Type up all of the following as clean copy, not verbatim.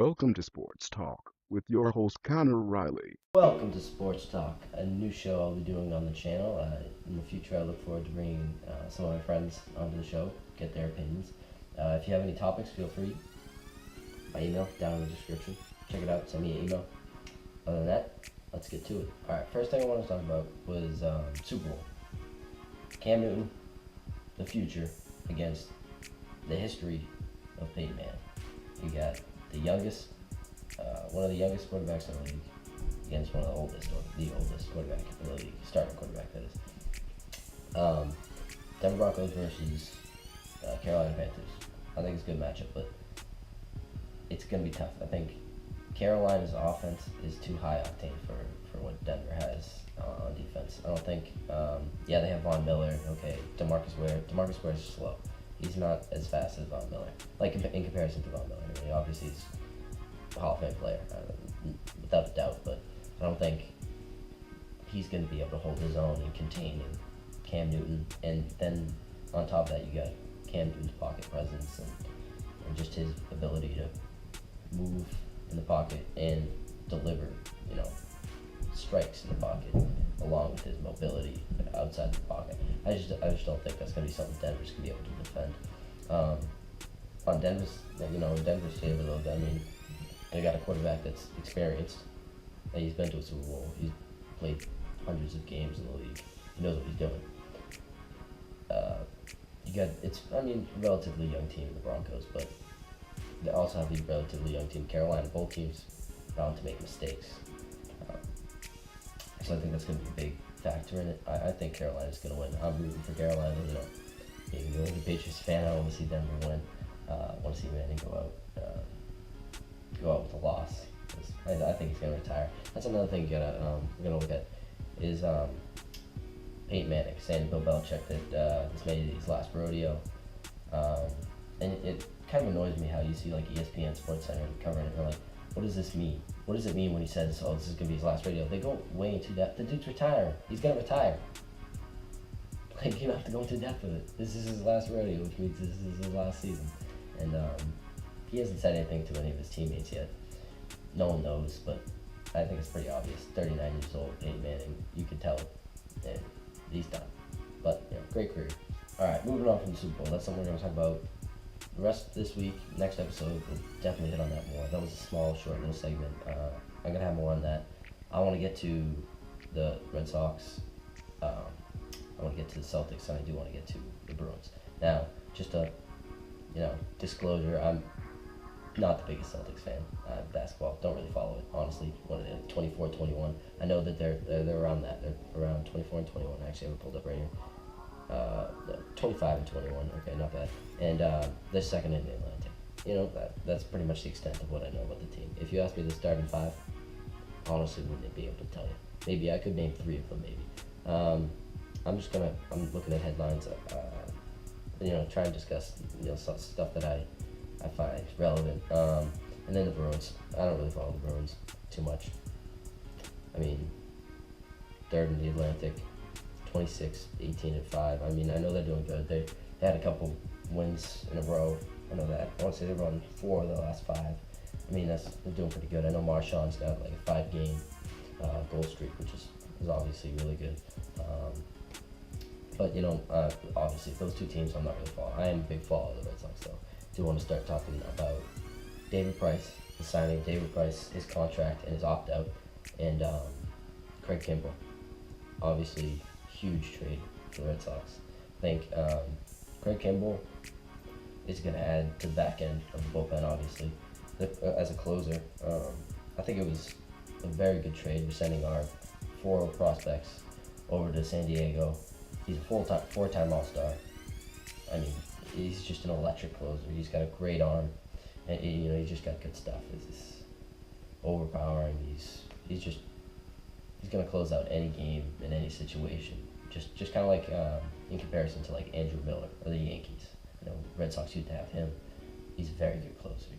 Welcome to Sports Talk with your host Connor Riley. Welcome to Sports Talk, a new show I'll be doing on the channel. In the future, I look forward to bringing some of my friends onto the show, get their opinions. If you have any topics, feel free. My email down in the description. Check it out. Send me an email. Other than that, let's get to it. All right. First thing I want to talk about was Super Bowl. Cam Newton, the future against the history of Peyton Manning. You got the youngest, one of the youngest quarterbacks in the league against one of the oldest, or the oldest quarterback in the league, starting quarterback that is. Denver Broncos versus Carolina Panthers. I think it's a good matchup, but it's going to be tough. I think Carolina's offense is too high octane for what Denver has on defense. I don't think, they have Von Miller, okay, DeMarcus Ware is slow. He's not as fast as Von Miller, like in comparison to Von Miller. I mean, obviously, he's a Hall of Fame player, without a doubt, but I don't think he's going to be able to hold his own and contain Cam Newton. And then on top of that, you got Cam Newton's pocket presence and just his ability to move in the pocket and deliver, strikes in the pocket, along with his mobility outside the pocket. I just don't think that's going to be something Denver's going to be able to defend. On Denver's favor though, I mean, they got a quarterback that's experienced. He's been to a Super Bowl. He's played hundreds of games in the league. He knows what he's doing. Relatively young team, the Broncos, but they also have a relatively young team, Carolina. Both teams bound to make mistakes. So I think that's going to be a big factor in it. I think Carolina's going to win. I'm rooting for Carolina. Being a Patriots fan, I want to see Denver win. I want to see Manning go out with a loss. I think he's going to retire. That's another thing we're going to look at is Peyton Manning saying to Bill Belichick that this may be his last rodeo. And it kind of annoys me how you see like ESPN Sports Center covering it. They're like, what does this mean? What does it mean when he says, oh, this is going to be his last rodeo? They go way into depth. The dude's retiring. He's going to retire. Like, you don't have to go into depth with it. This is his last rodeo, which means this is his last season. And he hasn't said anything to any of his teammates yet. No one knows, but I think it's pretty obvious. 39 years old, Peyton Manning, you can tell it. And he's done. But, great career. All right, moving on from the Super Bowl. That's something we're going to talk about the rest of this week. Next episode, we'll definitely hit on that more. That was a small, short little segment. I'm going to have more on that. I want to get to the Red Sox. I want to get to the Celtics, and I do want to get to the Bruins. Now, just a, disclosure, I'm not the biggest Celtics fan. Basketball, don't really follow it, honestly. What are they, 24, 21? I know that they're around that. They're around 24 and 21. Actually, I have it pulled up right here. 25 and 21, okay, not bad. And they're second in the Atlantic. That's pretty much the extent of what I know about the team. If you ask me the starting five, honestly, wouldn't be able to tell you. Maybe I could name three of them, maybe. I'm looking at headlines, try and discuss, some stuff that I find relevant. And then the Bruins. I don't really follow the Bruins too much. I mean, third in the Atlantic, 26, 18, and 5. I mean, I know they're doing good. They had a couple wins in a row. I know that. I want to say they won 4 of the last 5. I mean, they're doing pretty good. I know Marshawn's got like a 5-game goal streak, which is obviously really good. But obviously those two teams I'm not really following. I am a big follower of the Red Sox, though. Do want to start talking about David Price, the signing of David Price, his contract and his opt-out, and Craig Kimbrell. Obviously, huge trade for the Red Sox. I think Craig Kimbrell is going to add to the back end of the bullpen, obviously, as a closer. I think it was a very good trade. We're sending our 4 prospects over to San Diego. He's a four-time All-Star. I mean, he's just an electric closer. He's got a great arm, and he's just got good stuff. It's just overpowering. He's gonna close out any game in any situation. Just kind of like in comparison to like Andrew Miller or the Yankees. Red Sox used to have him. He's a very good closer.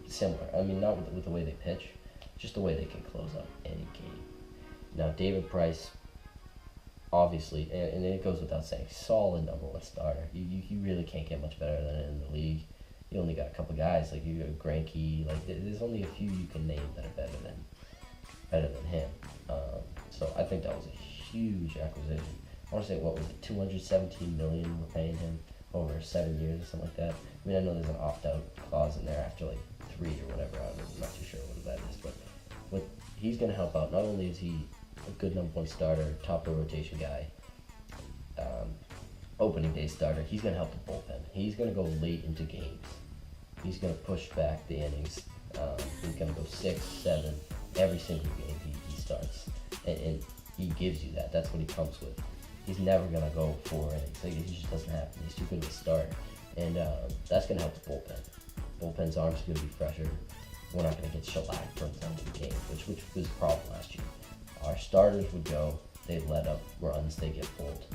Similar. I mean, not with the way they pitch, just the way they can close out any game. Now, David Price, obviously, and it goes without saying, solid number 1 starter. You really can't get much better than it in the league. you only got a couple guys like you got Greinke. Like there's only a few you can name that are better than him. So I think that was a huge acquisition. I want to say what was it, 217 million we're paying him over 7 years or something like that. I mean, I know there's an opt-out clause in there after like 3 or whatever. I'm not too sure what that is, but he's going to help out. Not only is he a good number one starter, top of rotation guy, opening day starter, he's going to help the bullpen. He's going to go late into games. He's going to push back the innings. He's going to go 6, 7 every single game he starts, and he gives you that. That's what he comes with. He's never going to go 4 innings. Like, it just doesn't happen. He's too good of a starter, and that's going to help the bullpen. Bullpen's arms are going to be fresher. We're not going to get shellacked from time to the game, which was a problem last year. Our starters would go, they'd let up runs, they get pulled,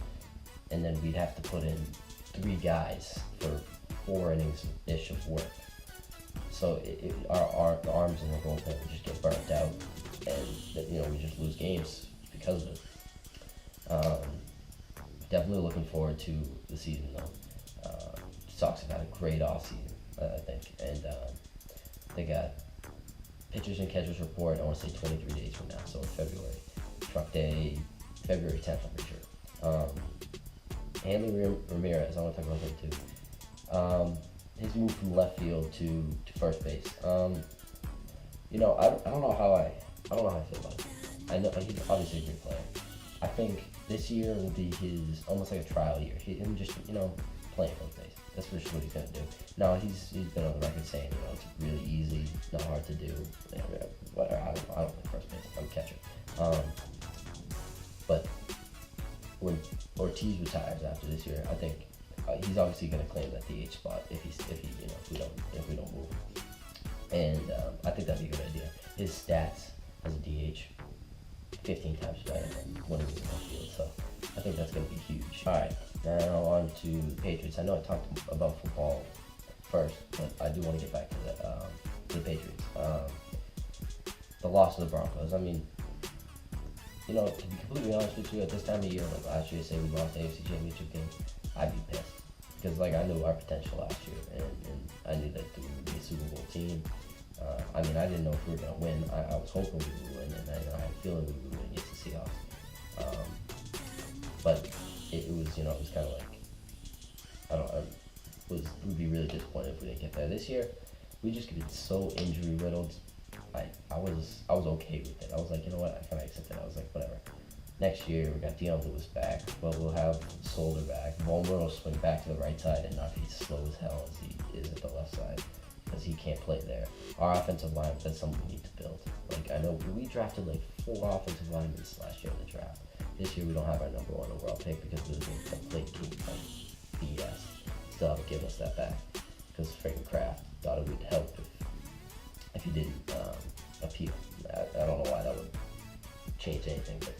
and then we'd have to put in 3 guys for 4 innings-ish of work. So the arms in the bullpen would just get burnt out, and we just lose games because of it. Definitely looking forward to the season though. Sox have had a great offseason, I think, and they got pitchers and catchers report. I want to say 23 days from now, so in February, truck day, February 10th, I'm pretty sure. Hanley Ramirez, I want to talk about him too. His move from left field to first base. I don't know how I feel about it. I know he's obviously a great player. I think this year will be his almost like a trial year. Him just playing first base. That's for sure what he's gonna do. Now he's been on the record saying it's really easy, not hard to do. Whatever. I don't play first base. I'm a catcher. But when Ortiz retires after this year, I think he's obviously going to claim that DH spot if we don't move him. And I think that'd be a good idea. His stats as a DH, 15 times better than when he was in the field. So I think that's going to be huge. All right, now on to the Patriots. I know I talked about football first, but I do want to get back to the Patriots. The loss of the Broncos. I mean, to be completely honest with you, at this time of year, like last year, say we lost the AFC Championship game, I'd be pissed. Because I knew our potential last year, and I knew that we would be a Super Bowl team. I didn't know if we were going to win. I was hoping we would win, and I had a feeling we would win against the Seahawks. But it was kind of like, we'd be really disappointed if we didn't get there. This year, we just get so injury riddled. I was okay with it. I was like, you know what, I kind of accepted it. I was like, whatever. Next year, we got Dion Lewis back, but we'll have Solder back. Bowman will swing back to the right side and not be slow as hell as he is at the left side, because he can't play there. Our offensive line, that's something we need to build. Like, I know we drafted like 4 offensive linemen last year in the draft. This year, we don't have our number 1 overall pick because it was a complete BS. Still haven't given us that back, because freaking Kraft thought it would help if he didn't appeal. I don't know why that would change anything, but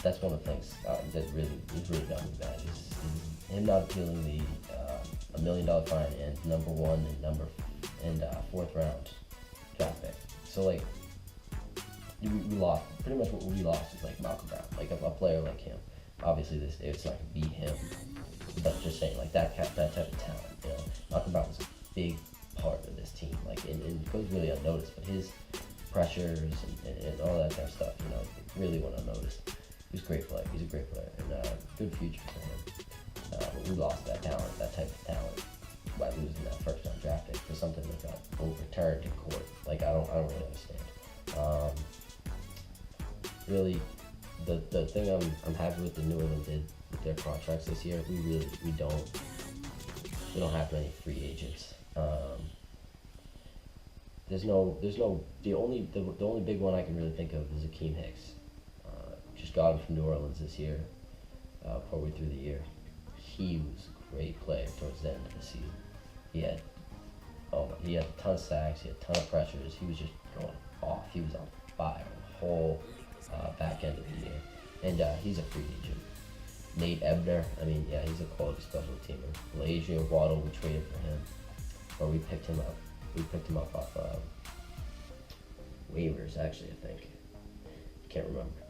that's one of the things that really got me bad is him not appealing the $1 million fine and number 1 and 4th round draft pick. So like we lost. Pretty much what we lost is like Malcolm Brown, like a player like him. Obviously it's not gonna be him, but just saying like that type of talent. Malcolm Brown was a big part of this team. Like and it goes really unnoticed, but his pressures and all that kind of stuff, really went unnoticed. He's a great player. He's a great player, and good future for him. But we lost that talent, that type of talent, by losing that first round draft pick for something that got overturned in court. Like I don't really understand. Really, the thing I'm happy with the New England did with their contracts this year. We don't have many free agents. The only big one I can really think of is Akeem Hicks. Just got him from New Orleans this year, partway through the year. He was a great player towards the end of the season. He had a ton of sacks, he had a ton of pressures. He was just going off. He was on fire the whole back end of the year. And he's a free agent. Nate Ebner, he's a quality special teamer. Adrian Waddle, we traded for him, or we picked him up. We picked him up off waivers, actually, I think. Can't remember.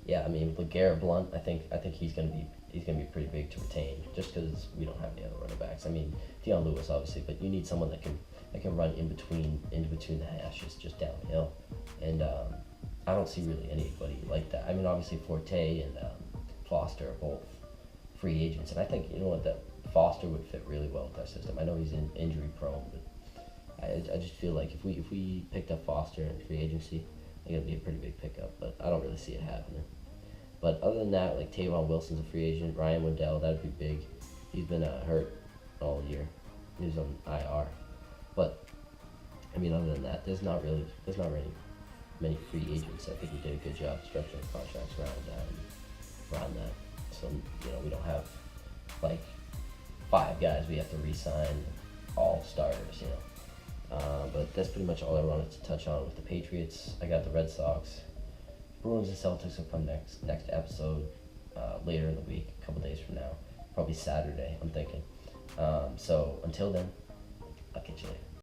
Yeah, I mean, LeGarrette Blunt, I think he's gonna be pretty big to retain, just because we don't have any other running backs. I mean, Deion Lewis obviously, but you need someone that can run in between the hashes, just downhill, and I don't see really anybody like that. I mean, obviously Forte and Foster are both free agents, and I think you know what that Foster would fit really well with our system. I know he's injury prone, but I just feel like if we picked up Foster in free agency, I think it'd be a pretty big pickup, but I don't really see it happening. But other than that, like Tavon Wilson's a free agent. Ryan Waddell, that'd be big. He's been hurt all year. He was on IR. But I mean, other than that, there's not really many free agents. I think we did a good job structuring contracts around that. So we don't have like 5 guys we have to re-sign, all starters. But that's pretty much all I wanted to touch on with the Patriots. I got the Red Sox. Bruins and Celtics will come next episode later in the week, a couple days from now, probably Saturday. I'm thinking. So until then, I'll catch you later.